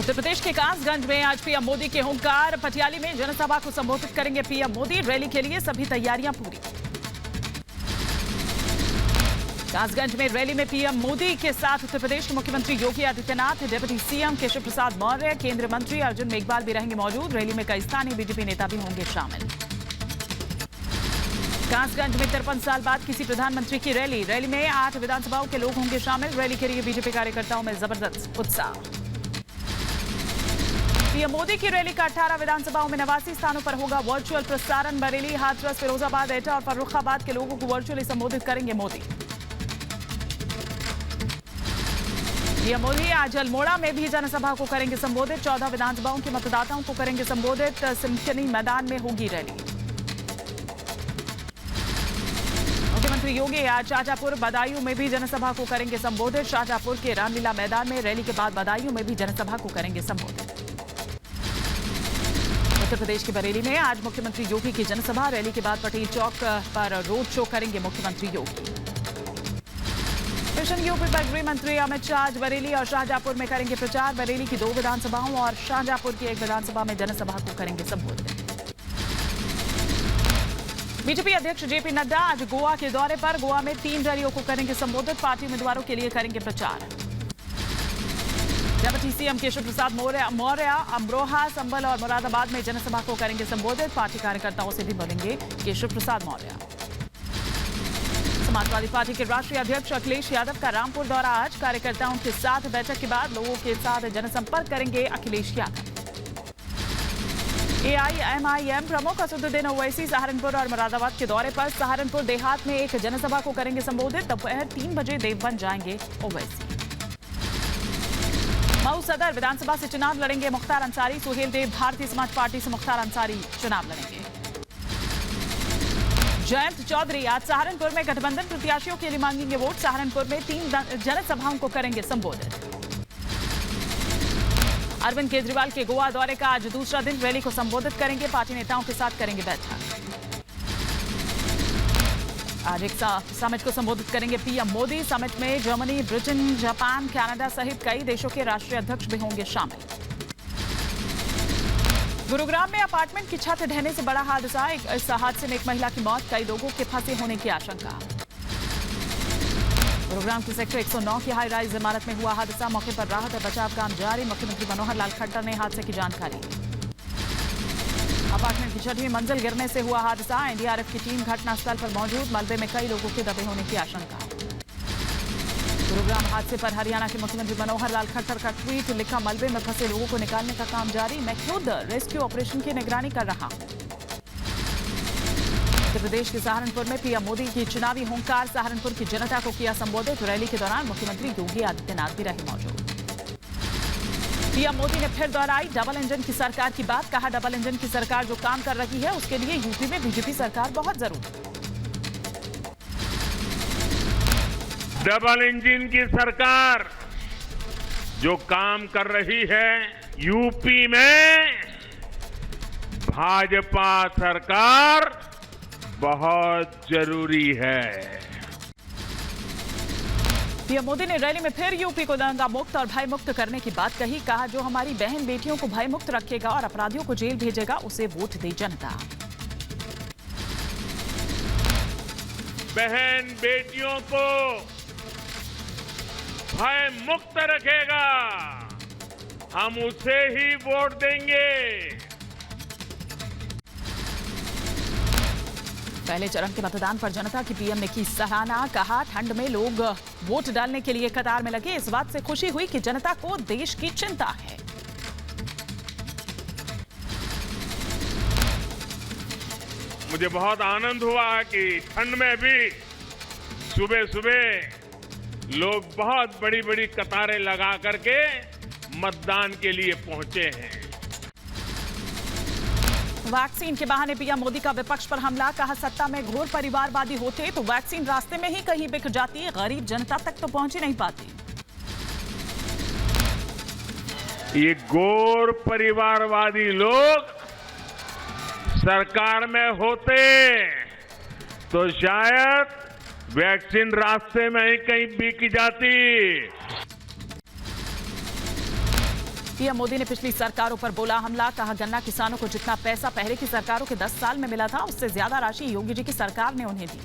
उत्तर प्रदेश के कासगंज में आज पीएम मोदी के हुंकार। पटियाली में जनसभा को संबोधित करेंगे पीएम मोदी। रैली के लिए सभी तैयारियां पूरी। कासगंज में रैली में पीएम मोदी के साथ उत्तर प्रदेश के मुख्यमंत्री योगी आदित्यनाथ, डिप्टी सीएम केशव प्रसाद मौर्य, केंद्रीय मंत्री अर्जुन मेघवाल भी रहेंगे मौजूद। रैली में कई स्थानीय बीजेपी नेता भी होंगे शामिल। कासगंज में 53 साल बाद किसी प्रधानमंत्री की रैली। रैली में 8 विधानसभाओं के लोग होंगे शामिल। रैली के लिए बीजेपी कार्यकर्ताओं में जबरदस्त उत्साह। पीएम मोदी की रैली का 18 विधानसभाओं में 89 स्थानों पर होगा वर्चुअल प्रसारण। बरेली, हाथरस, फिरोजाबाद, एटा और फर्रुखाबाद के लोगों को वर्चुअली संबोधित करेंगे मोदी। पीएम मोदी आज अल्मोड़ा में भी जनसभा को करेंगे संबोधित। 14 विधानसभाओं के मतदाताओं को करेंगे संबोधित। सिमखनी मैदान में होगी रैली। मुख्यमंत्री योगी आज शाहजहांपुर, बदायूं में भी जनसभा को करेंगे संबोधित। शाहजहांपुर के रामलीला मैदान में रैली के बाद बदायूं में भी जनसभा को करेंगे संबोधित। उत्तर प्रदेश के बरेली में आज मुख्यमंत्री योगी की जनसभा। रैली के बाद पटेल चौक पर रोड शो करेंगे मुख्यमंत्री योगी। मिशन यूपी पर गृह मंत्री अमित शाह आज बरेली और शाहजहांपुर में करेंगे प्रचार। बरेली की 2 विधानसभाओं और शाहजहांपुर की 1 विधानसभा में जनसभा को करेंगे संबोधित। बीजेपी अध्यक्ष जेपी नड्डा आज गोवा के दौरे पर। गोवा में 3 रैलियों को करेंगे संबोधित। पार्टी उम्मीदवारों के लिए करेंगे प्रचार। डिप्टी सीएम केशव प्रसाद मौर्य अमरोहा, संबल और मुरादाबाद में जनसभा को करेंगे संबोधित। पार्टी कार्यकर्ताओं से भी मिलेंगे केशव प्रसाद मौर्य। समाजवादी पार्टी के राष्ट्रीय अध्यक्ष अखिलेश यादव का रामपुर दौरा आज। कार्यकर्ताओं के साथ बैठक के बाद लोगों के साथ जनसंपर्क करेंगे अखिलेश यादव। एआईएमआईएम प्रमुख असदुद्दीन ओवैसी सहारनपुर और मुरादाबाद के दौरे पर। सहारनपुर देहात में एक जनसभा को करेंगे संबोधित। दोपहर 3 बजे देवबंद जाएंगे ओवैसी। मऊ सदर विधानसभा से चुनाव लड़ेंगे मुख्तार अंसारी। सुहेल देव भारतीय समाज पार्टी से मुख्तार अंसारी चुनाव लड़ेंगे। जयंत चौधरी आज सहारनपुर में गठबंधन प्रत्याशियों के लिए मांगेंगे वोट। सहारनपुर में 3 जनसभाओं को करेंगे संबोधित। अरविंद केजरीवाल के गोवा दौरे का आज दूसरा दिन। रैली को संबोधित करेंगे। पार्टी नेताओं के साथ करेंगे बैठक। आज एक समिट को संबोधित करेंगे पीएम मोदी। समिट में जर्मनी, ब्रिटेन, जापान, कनाडा सहित कई देशों के राष्ट्रीय अध्यक्ष भी होंगे शामिल। गुरुग्राम में अपार्टमेंट की छत ढहने से बड़ा हादसा। इस हादसे में एक महिला की मौत, कई लोगों के फंसे होने की आशंका। गुरुग्राम की सेक्टर 109 की हाई राइज इमारत में हुआ हादसा। मौके पर राहत और बचाव काम जारी। मुख्यमंत्री मनोहर लाल खट्टर ने हादसे की जानकारी दी। अपार्टमेंट की 6वीं मंजिल गिरने से हुआ हादसा। एनडीआरएफ की टीम घटनास्थल पर मौजूद। मलबे में कई लोगों के दबे होने की आशंका। गुरुग्राम हादसे पर हरियाणा के मुख्यमंत्री मनोहर लाल खट्टर का ट्वीट लिखा, मलबे में फंसे लोगों को निकालने का काम जारी। मैं खुद रेस्क्यू ऑपरेशन की निगरानी कर रहा हूं। उत्तर प्रदेश के सहारनपुर में पीएम मोदी की चुनावी हुंकार। सहारनपुर की जनता को किया संबोधित। रैली के दौरान मुख्यमंत्री योगी आदित्यनाथ भी रहे मौजूद। पीएम मोदी ने फिर दोहराई डबल इंजन की सरकार की बात। कहा, डबल इंजन की सरकार जो काम कर रही है उसके लिए यूपी में बीजेपी सरकार बहुत जरूरी। डबल इंजन की सरकार जो काम कर रही है, यूपी में भाजपा सरकार बहुत जरूरी है। पीएम मोदी ने रैली में फिर यूपी को दंगा मुक्त और भय मुक्त करने की बात कही। कहा, जो हमारी बहन बेटियों को भय मुक्त रखेगा और अपराधियों को जेल भेजेगा उसे वोट दे जनता। बहन बेटियों को भय मुक्त रखेगा, हम उसे ही वोट देंगे। पहले चरण के मतदान पर जनता की पीएम ने की सराहना। कहा, ठंड में लोग वोट डालने के लिए कतार में लगे। इस बात से खुशी हुई कि जनता को देश की चिंता है। मुझे बहुत आनंद हुआ कि ठंड में भी सुबह सुबह लोग बहुत बड़ी बड़ी कतारें लगा करके मतदान के लिए पहुंचे हैं। वैक्सीन के बहाने पीएम मोदी का विपक्ष पर हमला। कहा, सत्ता में घोर परिवारवादी होते तो वैक्सीन रास्ते में ही कहीं बिक जाती। गरीब जनता तक तो पहुंच ही नहीं पाती। ये घोर परिवारवादी लोग सरकार में होते तो शायद वैक्सीन रास्ते में ही कहीं बिक जाती। पीएम मोदी ने पिछली सरकारों पर बोला हमला, कहा गन्ना किसानों को जितना पैसा पहले की सरकारों के 10 साल में मिला था उससे ज्यादा राशि योगी जी की सरकार ने उन्हें दी।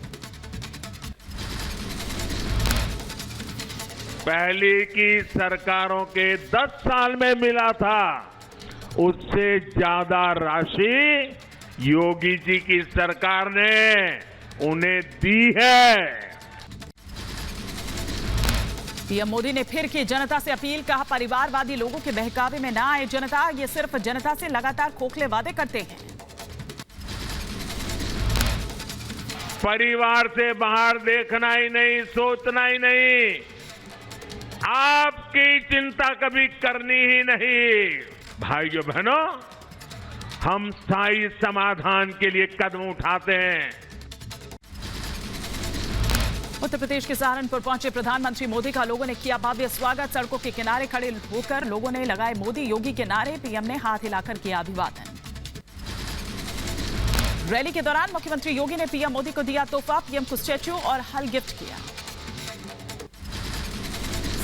पहले की सरकारों के 10 साल में मिला था उससे ज्यादा राशि योगी जी की सरकार ने उन्हें दी है। पीएम मोदी ने फिर की जनता से अपील, कहा परिवारवादी लोगों के बहकावे में ना आए जनता, ये सिर्फ जनता से लगातार खोखले वादे करते हैं। परिवार से बाहर देखना ही नहीं, सोचना ही नहीं, आपकी चिंता कभी करनी ही नहीं। भाइयों बहनों, हम स्थायी समाधान के लिए कदम उठाते हैं। उत्तर प्रदेश के सहारनपुर पहुंचे प्रधानमंत्री मोदी का लोगों ने किया भव्य स्वागत। सड़कों के किनारे खड़े होकर लोगों ने लगाए मोदी योगी के नारे, पीएम ने हाथ हिलाकर किया अभिवादन। रैली के दौरान मुख्यमंत्री योगी ने पीएम मोदी को दिया तोहफा, पीएम को स्टैच्यू और हल गिफ्ट किया।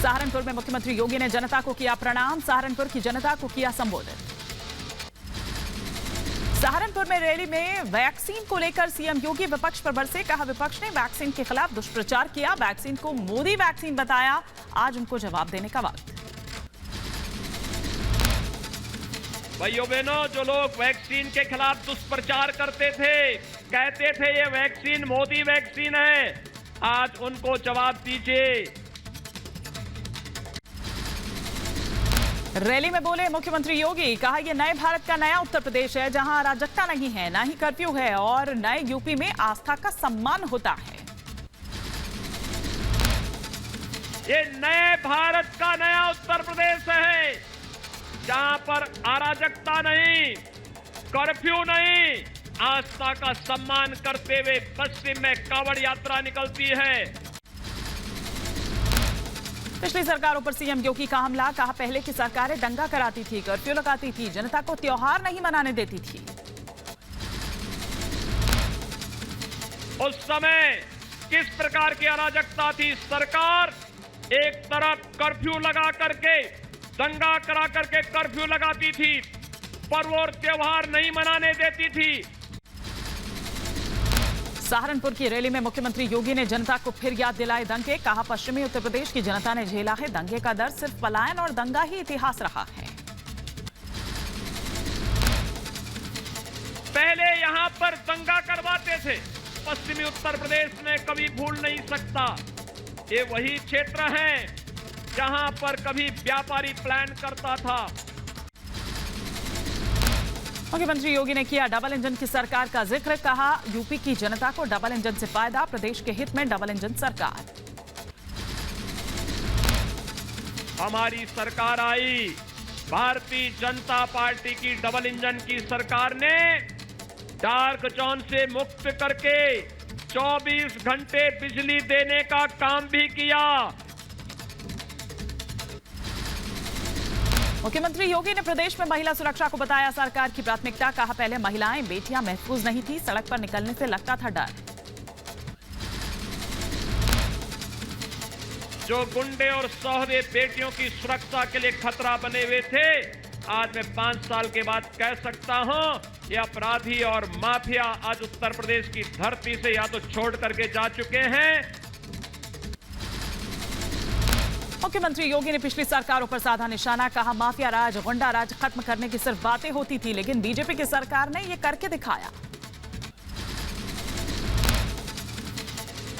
सहारनपुर में मुख्यमंत्री योगी ने जनता को किया प्रणाम, सहारनपुर की जनता को किया संबोधित। सहारनपुर में रैली में वैक्सीन को लेकर सीएम योगी विपक्ष पर बरसे, कहा विपक्ष ने वैक्सीन के खिलाफ दुष्प्रचार किया, वैक्सीन को मोदी वैक्सीन बताया, आज उनको जवाब देने का वक्त। भाइयों बहनों, जो लोग वैक्सीन के खिलाफ दुष्प्रचार करते थे, कहते थे ये वैक्सीन मोदी वैक्सीन है, आज उनको जवाब दीजिए। रैली में बोले मुख्यमंत्री योगी, कहा यह नए भारत का नया उत्तर प्रदेश है जहां अराजकता नहीं है, ना ही कर्फ्यू है और नए यूपी में आस्था का सम्मान होता है। ये नए भारत का नया उत्तर प्रदेश है जहां पर अराजकता नहीं, कर्फ्यू नहीं, आस्था का सम्मान करते हुए पश्चिम में कांवड़ यात्रा निकलती है। पिछली सरकारों पर सीएम योगी का हमला, कहा पहले की सरकारें दंगा कराती थी, कर्फ्यू लगाती थी, जनता को त्योहार नहीं मनाने देती थी। उस समय किस प्रकार की अराजकता थी? सरकार एक तरफ कर्फ्यू लगा करके, दंगा करा करके कर्फ्यू लगाती थी, पर्व और त्योहार नहीं मनाने देती थी। सहारनपुर की रैली में मुख्यमंत्री योगी ने जनता को फिर याद दिलाए दंगे, कहा पश्चिमी उत्तर प्रदेश की जनता ने झेला है दंगे का दर्द, सिर्फ पलायन और दंगा ही इतिहास रहा है। पहले यहां पर दंगा करवाते थे, पश्चिमी उत्तर प्रदेश में कभी भूल नहीं सकता। ये वही क्षेत्र है जहां पर कभी व्यापारी प्लान करता था। मुख्यमंत्री योगी ने किया डबल इंजन की सरकार का जिक्र, कहा यूपी की जनता को डबल इंजन से फायदा, प्रदेश के हित में डबल इंजन सरकार। हमारी सरकार आई, भारतीय जनता पार्टी की डबल इंजन की सरकार ने डार्क जोन से मुक्त करके 24 घंटे बिजली देने का काम भी किया। मुख्यमंत्री योगी ने प्रदेश में महिला सुरक्षा को बताया सरकार की प्राथमिकता, कहा पहले महिलाएं बेटियां महफूज नहीं थी, सड़क पर निकलने से लगता था डर। जो गुंडे और सौदे बेटियों की सुरक्षा के लिए खतरा बने हुए थे, आज मैं 5 साल के बाद कह सकता हूं ये अपराधी और माफिया आज उत्तर प्रदेश की धरती से या तो छोड़ करके जा चुके हैं। मुख्यमंत्री योगी ने पिछली सरकारों पर साधा निशाना, कहा माफिया राज, गुंडा राज खत्म करने की सिर्फ बातें होती थी, लेकिन बीजेपी की सरकार ने ये करके दिखाया।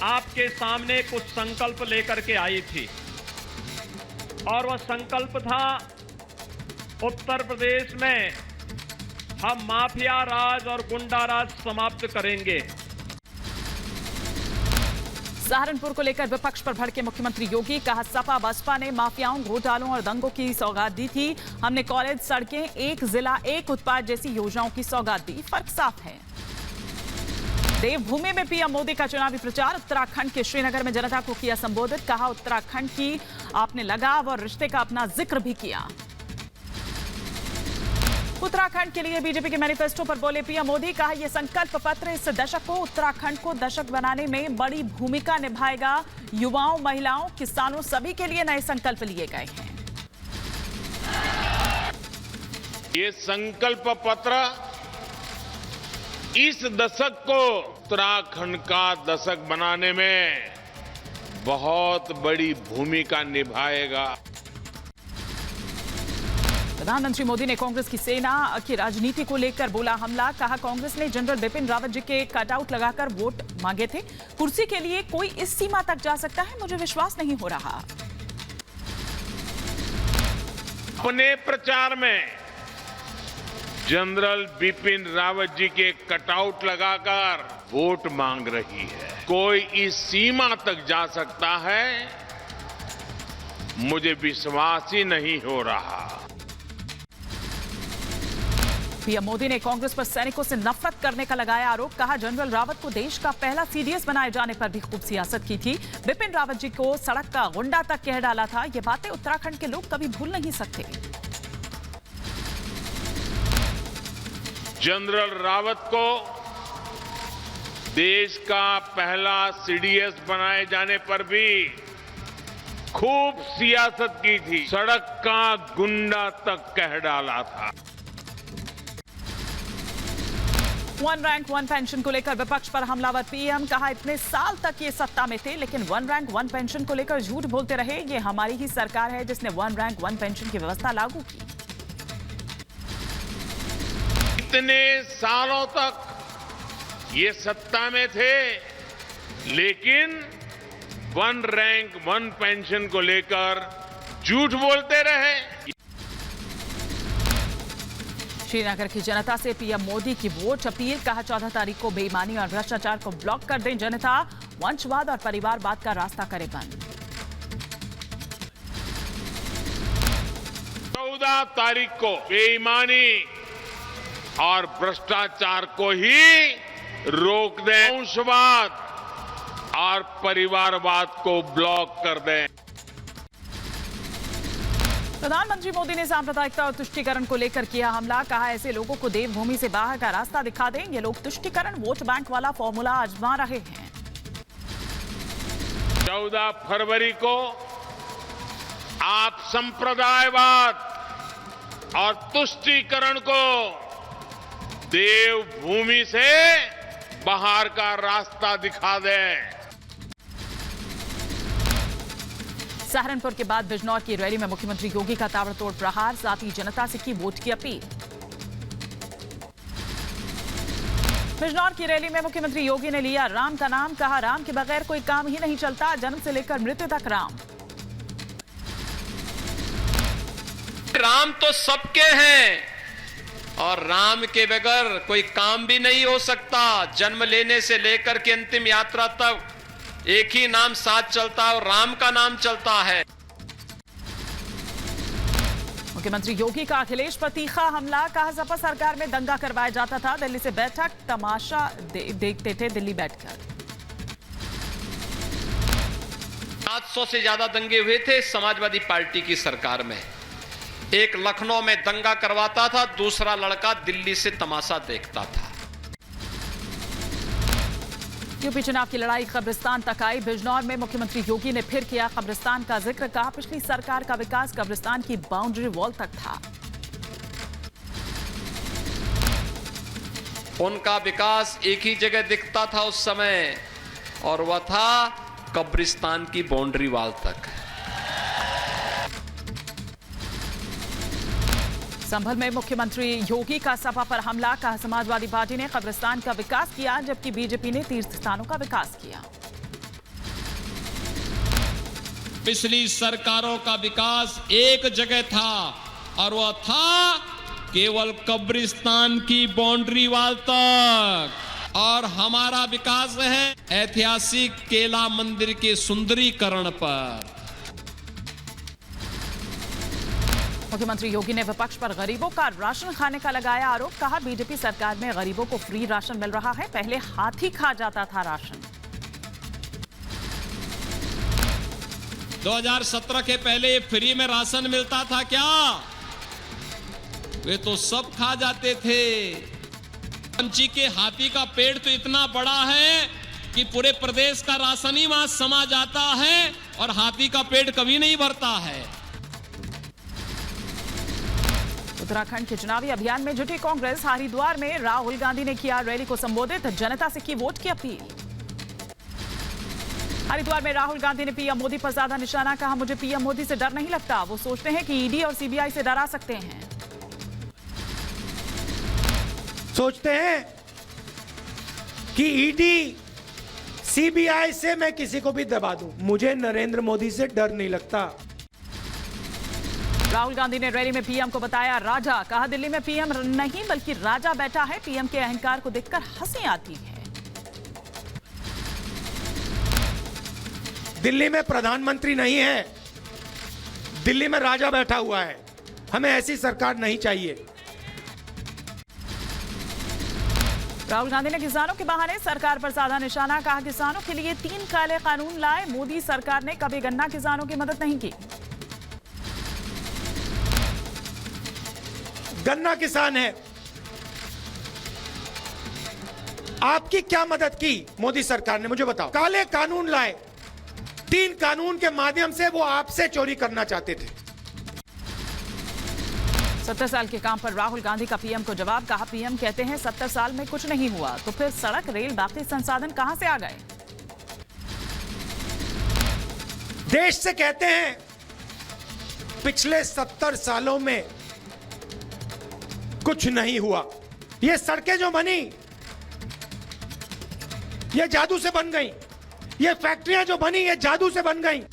आपके सामने कुछ संकल्प लेकर के आई थी और वह संकल्प था उत्तर प्रदेश में हम माफिया राज और गुंडा राज समाप्त करेंगे। सहारनपुर को लेकर विपक्ष पर भड़के मुख्यमंत्री योगी, कहा सपा बसपा ने माफियाओं, घोटालों और दंगों की सौगात दी थी, हमने कॉलेज, सड़कें, एक जिला एक उत्पाद जैसी योजनाओं की सौगात दी, फर्क साफ है। देवभूमि में पीएम मोदी का चुनावी प्रचार, उत्तराखंड के श्रीनगर में जनता को किया संबोधित, कहा उत्तराखंड की आपने लगाव और रिश्ते का अपना जिक्र भी किया। उत्तराखंड के लिए बीजेपी के मैनिफेस्टो पर बोले पीएम मोदी, कहा यह संकल्प पत्र इस दशक को, उत्तराखंड को दशक बनाने में बड़ी भूमिका निभाएगा। युवाओं, महिलाओं, किसानों सभी के लिए नए संकल्प लिए गए हैं। ये संकल्प पत्र इस दशक को उत्तराखंड का दशक बनाने में बहुत बड़ी भूमिका निभाएगा। प्रधानमंत्री मोदी ने कांग्रेस की सेना की राजनीति को लेकर बोला हमला। कहा कांग्रेस ने जनरल बिपिन रावत जी के कटआउट लगाकर वोट मांगे थे। कुर्सी के लिए कोई इस सीमा तक जा सकता है, मुझे विश्वास नहीं हो रहा। अपने प्रचार में जनरल बिपिन रावत जी के कटआउट लगाकर वोट मांग रही है। कोई इस सीमा तक जा सकता है, मुझे विश्वास ही नहीं हो रहा। पीएम मोदी ने कांग्रेस पर सैनिकों से नफरत करने का लगाया आरोप। कहा जनरल रावत को देश का पहला सीडीएस बनाए जाने पर भी खूब सियासत की थी। बिपिन रावत जी को सड़क का गुंडा तक कह डाला था। ये बातें उत्तराखंड के लोग कभी भूल नहीं सकते। जनरल रावत को देश का पहला सीडीएस बनाए जाने पर भी खूब सियासत की थी। सड़क का गुंडा तक कह डाला था। वन रैंक वन पेंशन को लेकर विपक्ष पर हमलावर पीएम। कहा इतने साल तक ये सत्ता में थे लेकिन वन रैंक वन पेंशन को लेकर झूठ बोलते रहे। ये हमारी ही सरकार है जिसने वन रैंक वन पेंशन की व्यवस्था लागू की। इतने सालों तक ये सत्ता में थे लेकिन वन रैंक वन पेंशन को लेकर झूठ बोलते रहे। श्रीनगर की जनता से पीएम मोदी की वोट अपील। कहा 14 तारीख को बेईमानी और भ्रष्टाचार को ब्लॉक कर दें जनता। वंशवाद और परिवारवाद का रास्ता करे बंद। 14 तारीख को बेईमानी और भ्रष्टाचार को ही रोक दें। वंशवाद और परिवारवाद को ब्लॉक कर दें। प्रधानमंत्री मोदी ने सांप्रदायिकता और तुष्टीकरण को लेकर किया हमला। कहा ऐसे लोगों को देवभूमि से बाहर का रास्ता दिखा दें। ये लोग तुष्टीकरण वोट बैंक वाला फॉर्मूला आजमा रहे हैं। 14 फरवरी को आप संप्रदायवाद और तुष्टीकरण को देवभूमि से बाहर का रास्ता दिखा दें। सहारनपुर के बाद बिजनौर की रैली में मुख्यमंत्री योगी का ताबड़तोड़ प्रहार। साथ ही जनता से की वोट की अपील। बिजनौर की रैली में मुख्यमंत्री योगी ने लिया राम का नाम। कहा राम के बगैर कोई काम ही नहीं चलता। जन्म से लेकर मृत्यु तक राम। राम तो सबके हैं और राम के बगैर कोई काम भी नहीं हो सकता। जन्म लेने से लेकर के अंतिम यात्रा तक एक ही नाम साथ चलता है और राम का नाम चलता है। मुख्यमंत्री योगी का अखिलेश पर तीखा हमला। कहा सपा सरकार में दंगा करवाया जाता था। दिल्ली से बैठक तमाशा देखते थे दिल्ली बैठकर। 700 से ज्यादा दंगे हुए थे समाजवादी पार्टी की सरकार में। एक लखनऊ में दंगा करवाता था, दूसरा लड़का दिल्ली से तमाशा देखता था। यूपी चुनाव की लड़ाई कब्रिस्तान तक आई। बिजनौर में मुख्यमंत्री योगी ने फिर किया कब्रिस्तान का जिक्र। कहा पिछली सरकार का विकास कब्रिस्तान की बाउंड्री वॉल तक था। उनका विकास एक ही जगह दिखता था उस समय और वह था कब्रिस्तान की बाउंड्री वॉल तक। संभल में मुख्यमंत्री योगी का सपा पर हमला। कहा समाजवादी पार्टी ने कब्रिस्तान का विकास किया जबकि बीजेपी ने तीर्थ स्थानों का विकास किया। पिछली सरकारों का विकास एक जगह था और वह था केवल कब्रिस्तान की बाउंड्री वॉल तक। और हमारा विकास है ऐतिहासिक केला मंदिर के सुंदरीकरण पर। मुख्यमंत्री योगी ने विपक्ष पर गरीबों का राशन खाने का लगाया आरोप। कहा बीजेपी सरकार में गरीबों को फ्री राशन मिल रहा है। पहले हाथी खा जाता था राशन। 2017 के पहले फ्री में राशन मिलता था क्या? वे तो सब खा जाते थे। पंची के हाथी का पेड़ तो इतना बड़ा है कि पूरे प्रदेश का राशन ही वहां समा जाता है और हाथी का पेट कभी नहीं भरता है। उत्तराखंड के चुनावी अभियान में जुटी कांग्रेस। हरिद्वार में राहुल गांधी ने किया रैली को संबोधित, जनता से की वोट की अपील। हरिद्वार में राहुल गांधी ने पीएम मोदी पर ज्यादा निशाना, कहा मुझे पीएम मोदी से डर नहीं लगता, वो सोचते हैं कि ईडी और सीबीआई से डरा सकते हैं। सोचते हैं कि ईडी सीबीआई से मैं किसी को भी दबा दूं, मुझे नरेंद्र मोदी से डर नहीं लगता। राहुल गांधी ने रैली में पीएम को बताया राजा, कहा दिल्ली में पीएम नहीं बल्कि राजा बैठा है, पीएम के अहंकार को देखकर हंसी आती है। दिल्ली में प्रधानमंत्री नहीं है, दिल्ली में राजा बैठा हुआ है, हमें ऐसी सरकार नहीं चाहिए। राहुल गांधी ने किसानों के बहाने सरकार पर साधा निशाना, कहा किसानों के लिए 3 काले कानून लाए, मोदी सरकार ने कभी गन्ना किसानों की मदद नहीं की। गन्ना किसान है, आपकी क्या मदद की मोदी सरकार ने, मुझे बताओ। काले कानून लाए, 3 कानून के माध्यम से वो आपसे चोरी करना चाहते थे। 70 साल के काम पर राहुल गांधी का पीएम को जवाब, कहा पीएम कहते हैं 70 साल में कुछ नहीं हुआ, तो फिर सड़क रेल बाकी संसाधन कहां से आ गए। देश से कहते हैं पिछले 70 सालों में कुछ नहीं हुआ, ये सड़कें जो बनी ये जादू से बन गई, ये फैक्ट्रियां जो बनी ये जादू से बन गई।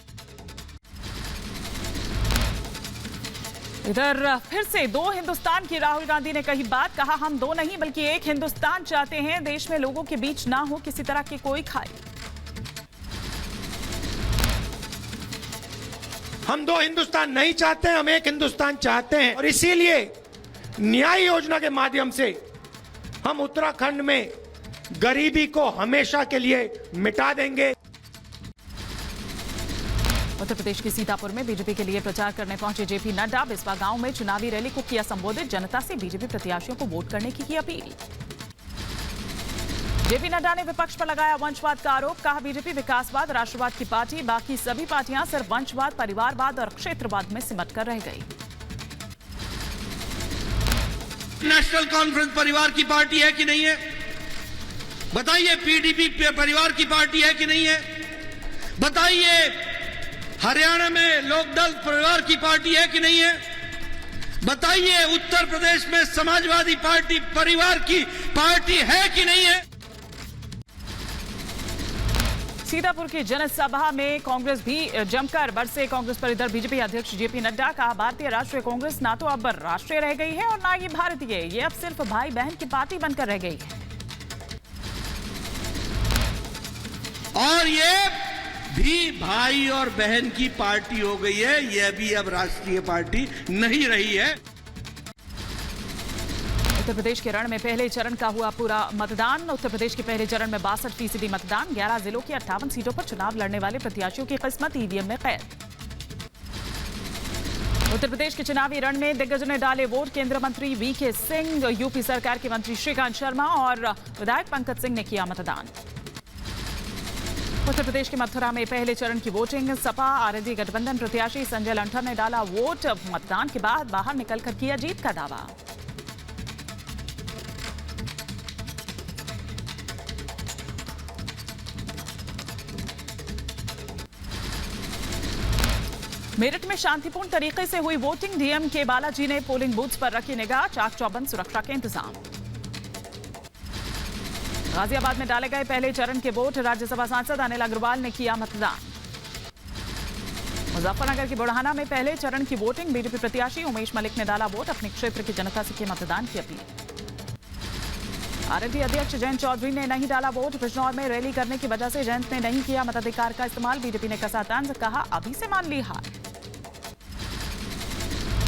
इधर फिर से 2 हिंदुस्तान की राहुल गांधी ने कही बात, कहा हम 2 नहीं बल्कि 1 हिंदुस्तान चाहते हैं, देश में लोगों के बीच ना हो किसी तरह की कोई खाई। हम 2 हिंदुस्तान नहीं चाहते, हम 1 हिंदुस्तान चाहते हैं और इसीलिए न्याय योजना के माध्यम से हम उत्तराखंड में गरीबी को हमेशा के लिए मिटा देंगे। उत्तर प्रदेश के सीतापुर में बीजेपी के लिए प्रचार करने पहुंचे जेपी नड्डा, बिस्वा गांव में चुनावी रैली को किया संबोधित, जनता से बीजेपी प्रत्याशियों को वोट करने की अपील। जेपी नड्डा ने विपक्ष पर लगाया वंशवाद का आरोप, कहा बीजेपी विकासवाद राष्ट्रवाद की पार्टी, बाकी सभी पार्टियां सिर्फ वंशवाद परिवारवाद और क्षेत्रवाद में सिमट कर रह गई। नेशनल कॉन्फ्रेंस परिवार की पार्टी है कि नहीं है? बताइए पीडीपी परिवार की पार्टी है कि नहीं है? बताइए हरियाणा में लोकदल परिवार की पार्टी है कि नहीं है? बताइए उत्तर प्रदेश में समाजवादी पार्टी परिवार की पार्टी है कि नहीं है? सीतापुर की जनसभा में कांग्रेस भी जमकर बरसे कांग्रेस पर। इधर बीजेपी अध्यक्ष जेपी नड्डा, कहा भारतीय राष्ट्रीय कांग्रेस ना तो अब राष्ट्रीय रह गई है और ना ये भारतीय, ये अब सिर्फ भाई बहन की पार्टी बनकर रह गई है। और ये भी भाई और बहन की पार्टी हो गई है, यह भी अब राष्ट्रीय पार्टी नहीं रही है। उत्तर प्रदेश के रण में पहले चरण का हुआ पूरा मतदान। उत्तर प्रदेश के पहले चरण में 62% मतदान, 11 जिलों की 58 सीटों पर चुनाव लड़ने वाले प्रत्याशियों की किस्मत ईवीएम में कैद। उत्तर प्रदेश के चुनावी रण में दिग्गजों ने डाले वोट, केंद्रीय मंत्री वीके सिंह, यूपी सरकार के मंत्री श्रीकांत शर्मा और विधायक पंकज सिंह ने किया मतदान। उत्तर प्रदेश के मथुरा में पहले चरण की वोटिंग, सपा आरएलडी गठबंधन प्रत्याशी संजय लंठर ने डाला वोट, मतदान के बाद बाहर निकलकर किया जीत का दावा। मेरठ में शांतिपूर्ण तरीके से हुई वोटिंग, डीएम के बालाजी ने पोलिंग बूथ्स पर रखी निगाह, चाक चौबंद सुरक्षा के इंतजाम। गाजियाबाद में डाले गए पहले चरण के वोट, राज्यसभा सांसद अनिल अग्रवाल ने किया मतदान। मुजफ्फरनगर के बुढ़ाना में पहले चरण की वोटिंग, बीजेपी प्रत्याशी उमेश मलिक ने डाला वोट, अपने क्षेत्र की जनता से किया मतदान की अपील। आरएलडी अध्यक्ष जयंत चौधरी ने नहीं डाला वोट, बिजनौर में रैली करने की वजह से जयंत ने नहीं किया मताधिकार का इस्तेमाल, बीजेपी ने कसा तंज, कहा अभी से मान ली हार।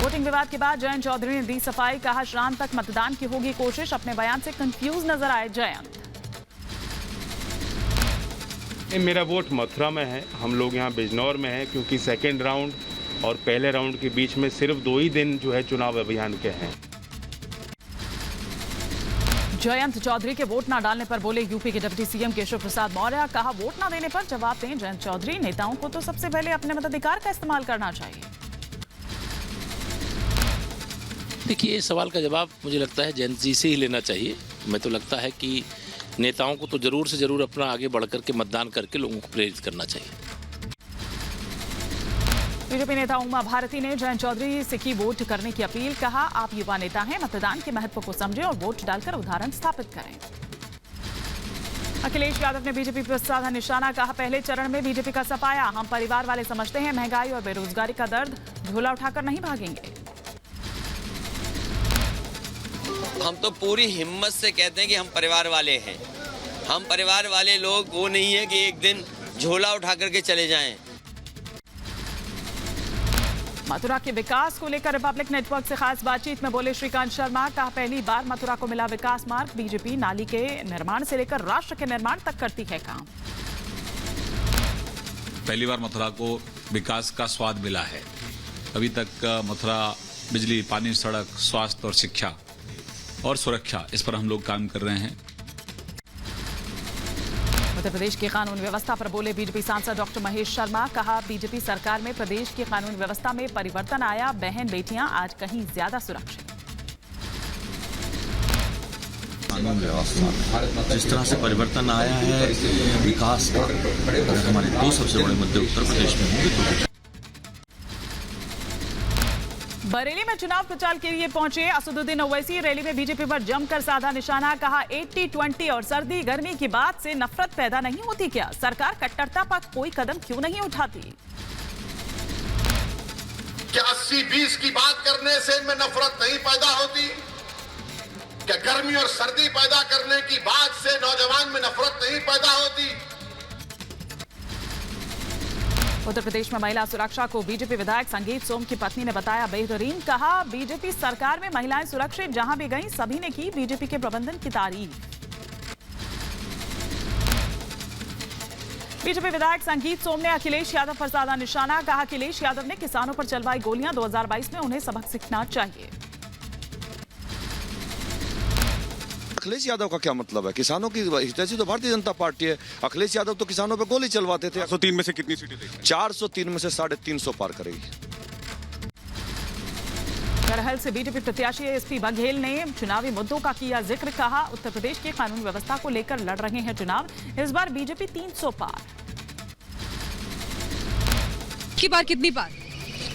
वोटिंग विवाद के बाद जयंत चौधरी ने दी सफाई, कहा शाम तक मतदान की होगी कोशिश, अपने बयान से कंफ्यूज नजर आए जयंत। मेरा वोट मथुरा में है, हम लोग यहाँ बिजनौर में हैं क्योंकि सेकेंड राउंड और पहले राउंड के बीच में सिर्फ 2 ही दिन जो है चुनाव अभियान के हैं। जयंत चौधरी के वोट न डालने पर बोले यूपी के डिप्टी सीएम केशव प्रसाद मौर्य, कहा वोट न देने पर जवाब दें जयंत चौधरी, नेताओं को तो सबसे पहले अपने मताधिकार का इस्तेमाल करना चाहिए। देखिए, इस सवाल का जवाब मुझे लगता है जेन जी से ही लेना चाहिए। मैं तो लगता है कि नेताओं को तो जरूर से जरूर अपना आगे बढ़कर के मतदान करके लोगों को प्रेरित करना चाहिए। बीजेपी नेता उमा भारती ने जयंत चौधरी से की वोट करने की अपील। कहा, आप युवा नेता हैं, मतदान के महत्व को समझें और वोट डालकर उदाहरण स्थापित करें। अखिलेश यादव ने बीजेपी पर साधा निशाना। कहा, पहले चरण में बीजेपी का सफाया, हम परिवार वाले समझते हैं, महंगाई और बेरोजगारी का दर्द झोला उठाकर नहीं भागेंगे। हम तो पूरी हिम्मत से कहते हैं कि हम परिवार वाले हैं। हम परिवार वाले लोग वो नहीं है कि एक दिन झोला उठा करके चले जाएं। मथुरा के विकास को लेकर रिपब्लिक नेटवर्क से खास बातचीत में बोले श्रीकांत शर्मा। कहा, पहली बार मथुरा को मिला विकास मार्ग। बीजेपी नाली के निर्माण से लेकर राष्ट्र के निर्माण तक करती है काम। पहली बार मथुरा को विकास का स्वाद मिला है। अभी तक मथुरा बिजली, पानी, सड़क, स्वास्थ्य और शिक्षा और सुरक्षा, इस पर हम लोग काम कर रहे हैं। उत्तर प्रदेश की कानून व्यवस्था पर बोले बीजेपी सांसद डॉक्टर महेश शर्मा। कहा, बीजेपी सरकार में प्रदेश की कानून व्यवस्था में परिवर्तन आया। बहन बेटियां आज कहीं ज्यादा सुरक्षित। कानून व्यवस्था में जिस तरह से परिवर्तन आया है, विकास का, अगर हमारे दो सबसे बड़े मुद्दे उत्तर प्रदेश में होंगे तो बरेली में चुनाव प्रचार के लिए पहुंचे असदुद्दीन ओवैसी। रैली में बीजेपी पर जमकर साधा निशाना। कहा, 80-20 और सर्दी गर्मी की बात से नफरत पैदा नहीं होती क्या? सरकार कट्टरता पर कोई कदम क्यों नहीं उठाती? क्या 80-20 की बात करने से इनमें नफरत नहीं पैदा होती? क्या गर्मी और सर्दी पैदा करने की बात से नौजवान में नफरत नहीं पैदा होती? उत्तर प्रदेश में महिला सुरक्षा को बीजेपी विधायक संगीत सोम की पत्नी ने बताया बेहतरीन। कहा, बीजेपी सरकार में महिलाएं सुरक्षित, जहां भी गईं सभी ने की बीजेपी के प्रबंधन की तारीफ। बीजेपी विधायक संगीत सोम ने अखिलेश यादव पर साधा निशाना। कहा, अखिलेश यादव ने किसानों पर चलवाई गोलियां 2022 में, उन्हें सबक सीखना चाहिए। अखिलेश यादव का क्या मतलब है? किसानों की हितैषी तो भारतीय जनता पार्टी है। अखिलेश यादव तो किसानों पे गोली चलवाते थे। 403 में से कितनी सीटें देंगे? 403 में से 350 पार करेगी। करहल से बीजेपी प्रत्याशी एसपी बघेल ने चुनावी मुद्दों का किया जिक्र। कहा, उत्तर प्रदेश के कानून व्यवस्था को लेकर लड़ रहे हैं चुनाव। इस बार बीजेपी 300 पार। की बार कितनी पार?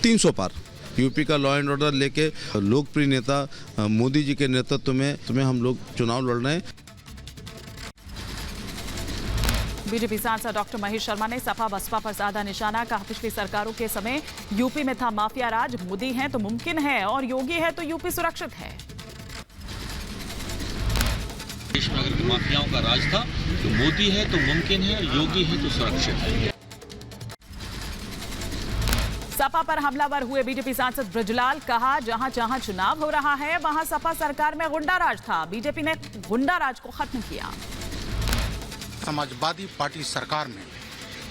300 पार। यूपी का लॉ एंड ऑर्डर लेके लोकप्रिय नेता मोदी जी के नेतृत्व में हम लोग चुनाव लड़ रहे हैं। बीजेपी सांसद डॉक्टर महेश शर्मा ने सपा बसपा पर साधा निशाना। कहा, पिछली सरकारों के समय यूपी में था माफिया राज। मोदी है तो मुमकिन है और योगी है तो यूपी सुरक्षित है। देश में अगर माफियाओं का राज था तो मोदी है तो मुमकिन है, योगी है तो सुरक्षित है। सपा पर हमलावर हुए बीजेपी सांसद ब्रजलाल। कहा, जहां जहां चुनाव हो रहा है वहां सपा सरकार में गुंडा राज था। बीजेपी ने गुंडा राज को खत्म किया। समाजवादी पार्टी सरकार में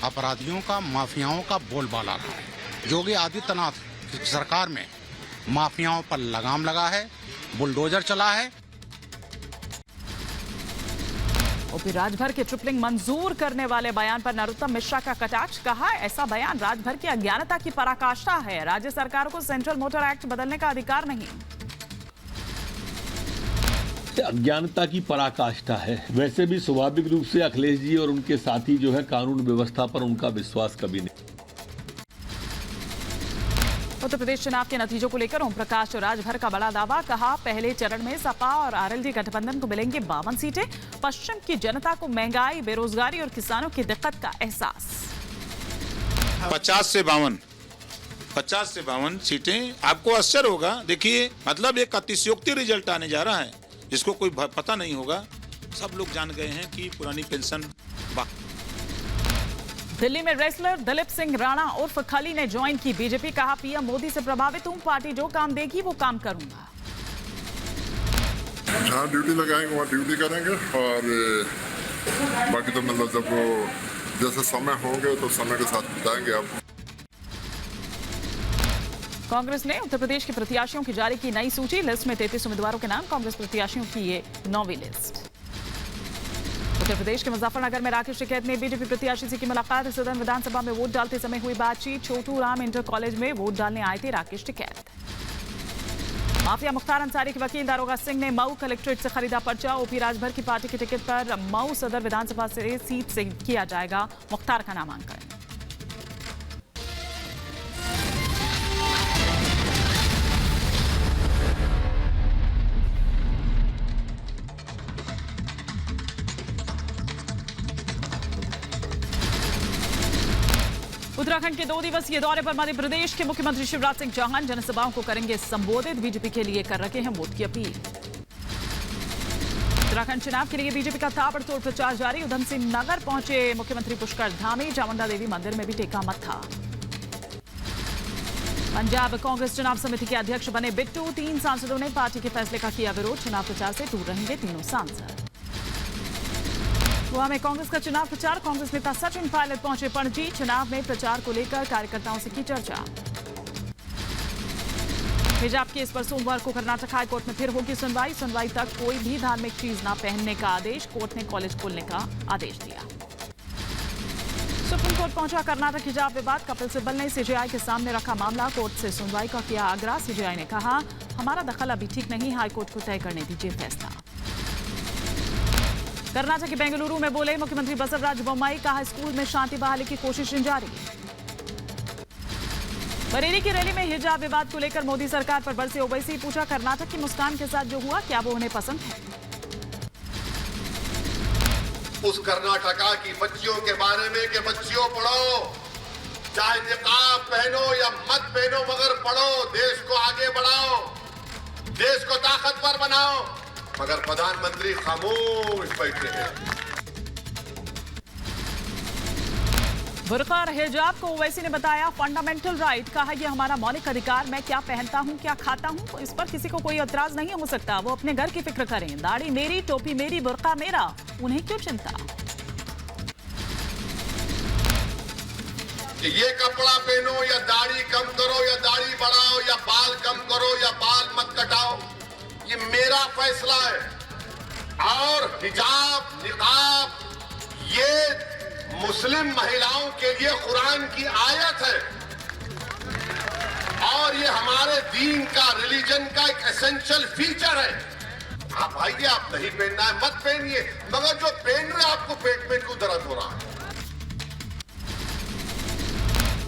अपराधियों का, माफियाओं का बोलबाला रहा है। योगी आदित्यनाथ की सरकार में माफियाओं पर लगाम लगा है, बुलडोजर चला है। ओपी राजभर के ट्रिपलिंग मंजूर करने वाले बयान पर नरोत्तम मिश्रा का कटाक्ष। कहा, ऐसा बयान राजभर की अज्ञानता की पराकाष्ठा है। राज्य सरकार को सेंट्रल मोटर एक्ट बदलने का अधिकार नहीं। अज्ञानता की पराकाष्ठा है। वैसे भी स्वाभाविक रूप से अखिलेश जी और उनके साथी जो है कानून व्यवस्था पर उनका विश्वास कभी नहीं। उत्तर प्रदेश चुनाव के नतीजों को लेकर ओम प्रकाश राजभर का बड़ा दावा। कहा, पहले चरण में सपा और आरएलडी गठबंधन को मिलेंगे 52 सीटें। पश्चिम की जनता को महंगाई, बेरोजगारी और किसानों की दिक्कत का एहसास। 50 से 52 सीटें, आपको आश्चर्य होगा। देखिए, मतलब एक अतिशयोक्ति रिजल्ट आने जा रहा है जिसको कोई पता नहीं होगा। सब लोग जान गए हैं कि पुरानी पेंशन। दिल्ली में रेसलर दिलीप सिंह राणा उर्फ खली ने ज्वाइन की बीजेपी। कहा, पीएम मोदी से प्रभावित हूं, पार्टी जो काम देगी वो काम करूंगा। जहाँ ड्यूटी लगाएंगे वहाँ ड्यूटी करेंगे और बाकी तो मतलब जब वो जैसे समय होंगे तो समय के साथ बताएंगे आपको। कांग्रेस ने उत्तर प्रदेश के प्रत्याशियों की जारी की नई सूची। लिस्ट में 33 उम्मीदवारों के नाम। कांग्रेस प्रत्याशियों की ये 9वीं लिस्ट। उत्तर प्रदेश के मुजफ्फरनगर में राकेश टिकैत ने बीजेपी प्रत्याशी से की मुलाकात। सदन विधानसभा में वोट डालते समय हुई बातचीत। छोटू राम इंटर कॉलेज में वोट डालने आए थे राकेश टिकैत। माफिया मुख्तार अंसारी के वकील दारोगा सिंह ने मऊ कलेक्ट्रेट से खरीदा पर्चा। ओपी राजभर की पार्टी के टिकट पर मऊ सदर विधानसभा से सीट से किया जाएगा मुख्तार का नामांकन। उत्तराखंड के 2 दिवसीय दौरे पर मध्य प्रदेश के मुख्यमंत्री शिवराज सिंह चौहान जनसभाओं को करेंगे संबोधित। बीजेपी के लिए कर रखे हैं वोट की अपील। उत्तराखंड चुनाव के लिए बीजेपी का ताबड़तोड़ प्रचार जारी। उधम सिंह नगर पहुंचे मुख्यमंत्री पुष्कर धामी। चामुंडा देवी मंदिर में भी टेका मत्था। पंजाब कांग्रेस चुनाव समिति के अध्यक्ष बने बिट्टू। 3 सांसदों ने पार्टी के फैसले का किया विरोध। चुनाव प्रचार से दूर रहेंगे तीनों सांसद। गोवा में कांग्रेस का चुनाव प्रचार। कांग्रेस नेता सचिन पायलट पहुंचे पणजी। चुनाव में प्रचार को लेकर कार्यकर्ताओं से की चर्चा। हिजाब केस पर सोमवार को कर्नाटक हाईकोर्ट में फिर होगी सुनवाई। सुनवाई तक कोई भी धार्मिक चीज न पहनने का आदेश। कोर्ट ने कॉलेज खोलने का आदेश दिया। सुप्रीम कोर्ट पहुंचा कर्नाटक हिजाब विवाद। कपिल सिब्बल ने सीजेआई के सामने रखा मामला। कोर्ट से सुनवाई का किया आग्रह। सीजेआई ने कहा, हमारा दखल अभी ठीक नहीं, हाईकोर्ट को तय करने दीजिए फैसला। कर्नाटक के बेंगलुरु में बोले मुख्यमंत्री बसवराज बोम्मई। कहा, स्कूल में शांति बहाली की कोशिशें जारी। बरेली की रैली में हिजाब विवाद को लेकर मोदी सरकार पर बरसे ओवैसी। पूछा, कर्नाटक की मुस्कान के साथ जो हुआ क्या वो उन्हें पसंद है? उस कर्नाटका की बच्चियों के बारे में कि बच्चियों पढ़ो, चाहे निकाब पहनो या मत पहनो, मगर पढ़ो, देश को आगे बढ़ाओ, देश को ताकतवर बनाओ। मगर प्रधानमंत्री खामोश बैठे हैं। बुर्का और हिजाब को ओवैसी ने बताया फंडामेंटल राइट। कहा, यह हमारा मौलिक अधिकार। मैं क्या पहनता हूं, क्या खाता हूं, इस पर किसी को कोई एतराज नहीं हो सकता। वो अपने घर की फिक्र करें। दाढ़ी मेरी, टोपी मेरी, बुर्का मेरा, उन्हें क्यों चिंता? ये कपड़ा पहनो या दाढ़ी कम करो या दाढ़ी बढ़ाओ या बाल कम करो या बाल मत कटाओ, ये मेरा फैसला है। और हिजाब, निकाब ये मुस्लिम महिलाओं के लिए कुरान की आयत है और ये हमारे दीन का, रिलीजन का एक एसेंशियल फीचर है। आप आइए, आप नहीं पहनना है मत पहनिए, मगर जो पहन रहे आपको पेट में क्यों दर्द हो रहा है?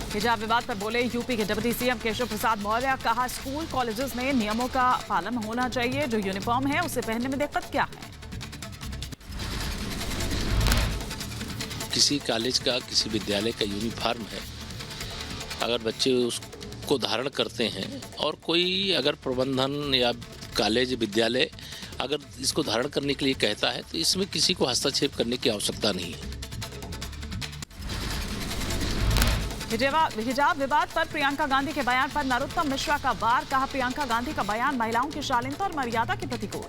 हिजाब विवाद पर बोले यूपी के डिप्टी सीएम केशव प्रसाद मौर्य। कहा, स्कूल कॉलेजेस में नियमों का पालन होना चाहिए। जो यूनिफॉर्म है उसे पहनने में दिक्कत क्या है? किसी कॉलेज का, किसी विद्यालय का यूनिफॉर्म है, अगर बच्चे उसको धारण करते हैं और कोई अगर प्रबंधन या कॉलेज विद्यालय अगर इसको धारण करने के लिए कहता है तो इसमें किसी को हस्तक्षेप करने की आवश्यकता नहीं है। हिजाब विवाद पर प्रियंका गांधी के बयान पर नरोत्तम मिश्रा का वार। कहा, प्रियंका गांधी का बयान महिलाओं की शालीनता और मर्यादा के प्रतिकूल।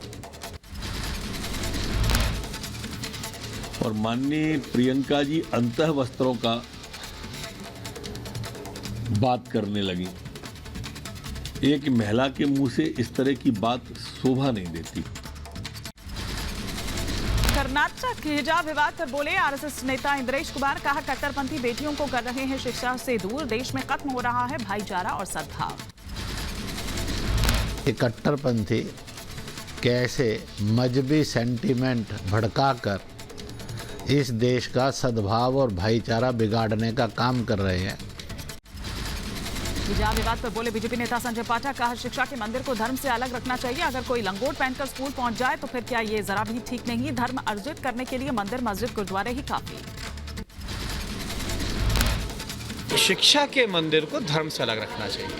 और माननीय प्रियंका जी अंतः वस्त्रों का बात करने लगी। एक महिला के मुंह से इस तरह की बात शोभा नहीं देती। कर्नाटक हिजाब विवाद पर बोले आरएसएस नेता इंद्रेश कुमार। कहा, कट्टरपंथी बेटियों को कर रहे हैं शिक्षा से दूर। देश में खत्म हो रहा है भाईचारा और सद्भाव। कट्टरपंथी कैसे मजहबी सेंटीमेंट भड़काकर इस देश का सद्भाव और भाईचारा बिगाड़ने का काम कर रहे हैं। हिजाब विवाद पर बोले बीजेपी नेता संजय पाठक। कहा, शिक्षा के मंदिर को धर्म से अलग रखना चाहिए। अगर कोई लंगोट पहनकर स्कूल पहुंच जाए तो फिर क्या ये जरा भी ठीक नहीं? धर्म अर्जित करने के लिए मंदिर, मस्जिद, गुरुद्वारे ही काफी। शिक्षा के मंदिर को धर्म से अलग रखना चाहिए।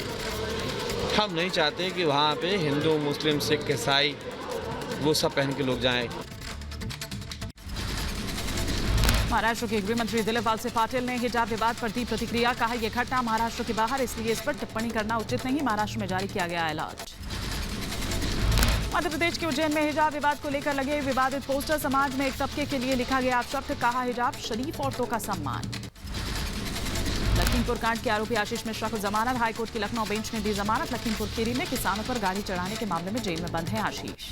हम नहीं चाहते कि वहाँ पे हिंदू, मुस्लिम, सिख, ईसाई वो सब पहन के लोग जाएं। महाराष्ट्र के गृह मंत्री दिलीप वालसे पाटिल ने हिजाब विवाद पर दी प्रतिक्रिया। कहा, यह घटना महाराष्ट्र के बाहर, इसलिए इस पर टिप्पणी करना उचित नहीं। महाराष्ट्र में जारी किया गया अलर्ट। मध्य प्रदेश के उज्जैन में हिजाब विवाद को लेकर लगे विवादित पोस्टर। समाज में एक तबके के लिए लिखा गया शब्द। कहा, हिजाब शरीफ औरतों का सम्मान। लखीमपुर कांड के आरोपी आशीष मिश्रा को जमानत। हाईकोर्ट की लखनऊ बेंच ने दी जमानत। लखीमपुर खीरी में किसानों पर गाड़ी चढ़ाने के मामले में जेल में बंद है आशीष।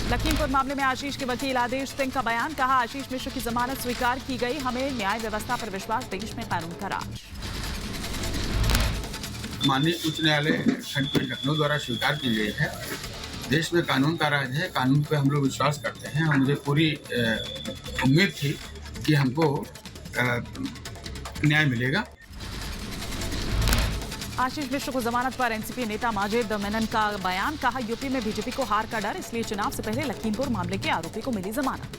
लखीमपुर मामले में आशीष के वकील आदेश सिंह का बयान। कहा, आशीष मिश्र की जमानत स्वीकार की गई। हमें न्याय व्यवस्था पर विश्वास, देश में कानून का राज। माननीय उच्च न्यायालय खंडपीठ लखनऊ द्वारा स्वीकार की गई है। देश में कानून का राज है, कानून पे हम लोग विश्वास करते हैं और मुझे पूरी उम्मीद थी कि हमको न्याय मिलेगा। आशीष मिश्र को जमानत पर एनसीपी नेता माजिद मेनन का बयान, कहा यूपी में बीजेपी को हार का डर, इसलिए चुनाव से पहले लखीमपुर मामले के आरोपी को मिली जमानत।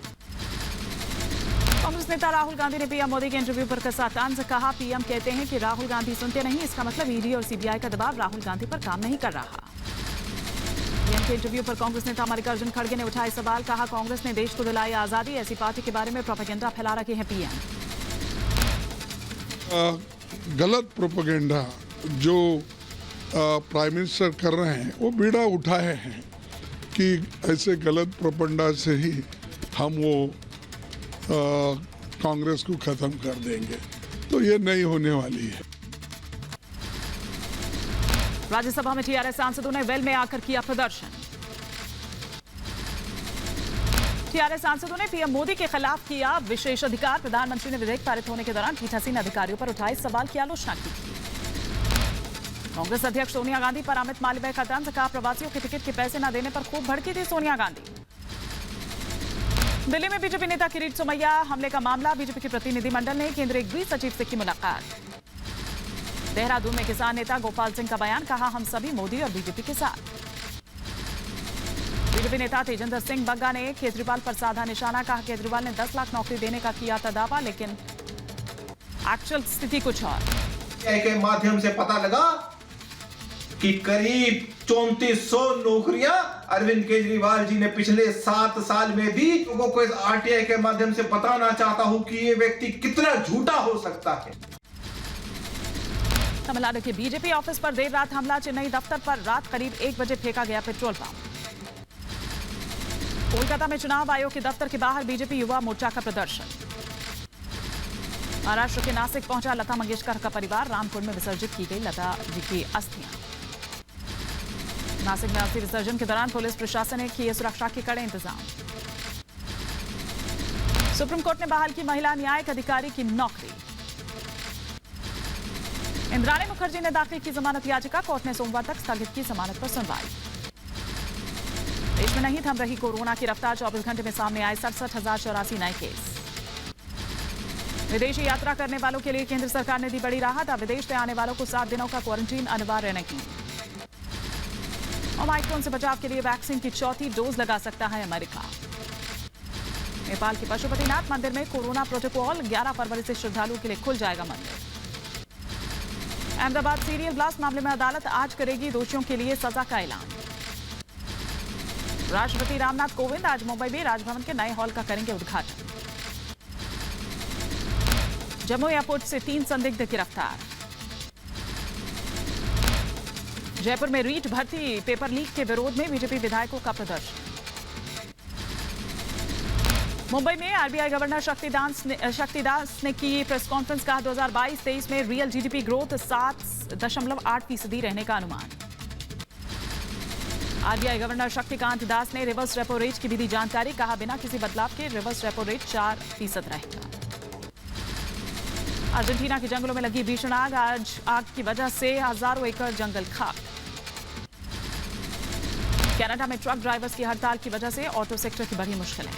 कांग्रेस नेता राहुल गांधी ने पीएम मोदी के इंटरव्यू पर कसा तंज, कहा पीएम कहते हैं कि राहुल गांधी सुनते नहीं, इसका मतलब ईडी और सीबीआई का दबाव राहुल गांधी पर काम नहीं कर रहा। पीएम के इंटरव्यू पर कांग्रेस नेता मल्लिकार्जुन खड़गे ने उठाए सवाल, कहा कांग्रेस ने देश को दिलाई आजादी, ऐसी पार्टी के बारे में प्रोपेगेंडा फैला रखे हैं पीएम। गलत प्रोपेगेंडा जो प्राइम मिनिस्टर कर रहे हैं वो बीड़ा उठाए हैं कि ऐसे गलत प्रोपेगेंडा से ही हम वो कांग्रेस को खत्म कर देंगे, तो ये नहीं होने वाली है। राज्यसभा में टीआरएस सांसदों ने वेल में आकर किया प्रदर्शन। टीआरएस सांसदों ने पीएम मोदी के खिलाफ किया विशेषाधिकार, प्रधानमंत्री ने विधेयक पारित होने के दौरान पीठासीन अधिकारियों पर उठाए सवाल की आलोचना की। कांग्रेस अध्यक्ष सोनिया गांधी पर अमित मालवीय का तंज, कहा प्रवासियों के टिकट के पैसे न देने पर खूब भड़की थी सोनिया गांधी। दिल्ली में बीजेपी नेता किरीट सोमैया हमले का मामला, बीजेपी के प्रतिनिधिमंडल ने केंद्रीय गृह सचिव से की मुलाकात। देहरादून में किसान नेता गोपाल सिंह का बयान, कहा हम सभी मोदी और बीजेपी के साथ। बीजेपी नेता तेजेंद्र सिंह बग्गा ने केजरीवाल पर साधा निशाना, कहा केजरीवाल ने 10 लाख नौकरी देने का किया था दावा, लेकिन एक्चुअल स्थिति कुछ और। के माध्यम से पता लगा कि करीब 3400 नौकरियां अरविंद केजरीवाल जी ने पिछले 7 साल में दी। लोगों को इस आरटीआई के माध्यम से बताना चाहता हूं कि ये व्यक्ति कितना झूठा हो सकता है। तमिलनाडु के बीजेपी ऑफिस पर देर रात हमला, चेन्नई दफ्तर पर रात करीब 1 बजे फेंका गया पेट्रोल पंप। कोलकाता में चुनाव आयोग के दफ्तर के बाहर बीजेपी युवा मोर्चा का प्रदर्शन। महाराष्ट्र के नासिक पहुंचा लता मंगेशकर का परिवार, रामकुंड में विसर्जित की गई लता जी की अस्थियां। नासिक में अस्थि विसर्जन के दौरान पुलिस प्रशासन ने किए सुरक्षा के कड़े इंतजाम। सुप्रीम कोर्ट ने बहाल की महिला न्यायिक अधिकारी की नौकरी। इंद्राणी मुखर्जी ने दाखिल की जमानत याचिका, कोर्ट ने सोमवार तक स्थगित की जमानत पर सुनवाई। देश में नहीं थम रही कोरोना की रफ्तार, 24 घंटे में सामने आए 67,084 नए केस। विदेशी यात्रा करने वालों के लिए केंद्र सरकार ने दी बड़ी राहत, अब विदेश से आने वालों को 7 दिनों का क्वारंटीन अनिवार्य नहीं। ओमाइक्रॉन से बचाव के लिए वैक्सीन की 4थी डोज लगा सकता है अमेरिका। नेपाल के पशुपतिनाथ मंदिर में कोरोना प्रोटोकॉल, 11 फरवरी से श्रद्धालुओं के लिए खुल जाएगा मंदिर। अहमदाबाद सीरियल ब्लास्ट मामले में अदालत आज करेगी दोषियों के लिए सजा का ऐलान। राष्ट्रपति रामनाथ कोविंद आज मुंबई में राजभवन के नए हॉल का करेंगे उद्घाटन। जम्मू एयरपोर्ट से 3 संदिग्ध गिरफ्तार। जयपुर में रीट भर्ती पेपर लीक के विरोध में बीजेपी विधायकों का प्रदर्शन। मुंबई में आरबीआई गवर्नर शक्तिदास ने की प्रेस कॉन्फ्रेंस, कहा 2022-23 में रियल जीडीपी ग्रोथ 7.8% रहने का अनुमान। आरबीआई गवर्नर शक्तिकांत दास ने रिवर्स रेपो रेट की भी दी जानकारी, कहा बिना किसी बदलाव के रिवर्स रेपो रेट 4% रहेगा। अर्जेंटीना के जंगलों में लगी भीषण आग, आज आग की वजह से हजारों एकड़ जंगल खाक। कनाडा में ट्रक ड्राइवर्स की हड़ताल की वजह से ऑटो सेक्टर की बड़ी मुश्किलें।